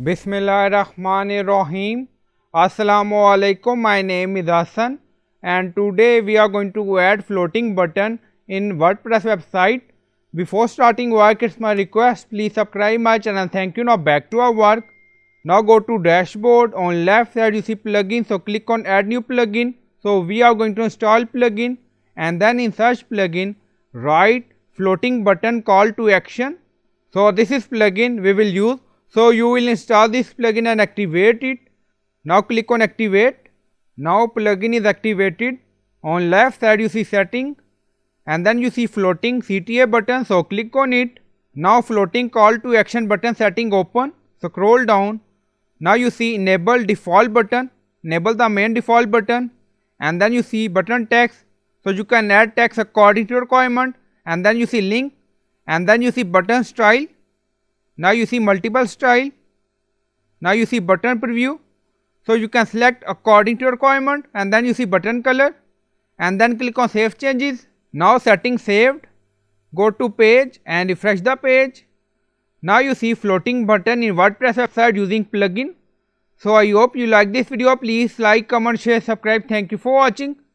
Bismillahirrahmanirrahim. Assalamu alaikum. My name is Hassan and today we are going to add floating button in WordPress website. Before starting work, it's my request, please subscribe my channel. Thank you. Now back to our work. Now go to dashboard. On left side you see plugin, so click on add new plugin. So we are going to install plugin and then in search plugin write floating button call to action. So this is plugin we will use. So you will install this plugin and activate it. Now click on activate. Now plugin is activated. On left side you see setting and then you see floating CTA button, so click on it. Now floating call to action button setting open. Scroll down. Now you see enable default button, enable the main default button and then you see button text. So you can add text according to your requirement and then you see link and then you see button style. Now you see multiple style. Now you see button preview. So you can select according to your requirement and then you see button color and then click on save changes. Now settings saved. Go to page and refresh the page. Now you see floating button in WordPress website using plugin. So I hope you like this video. Please like, comment, share, subscribe. Thank you for watching.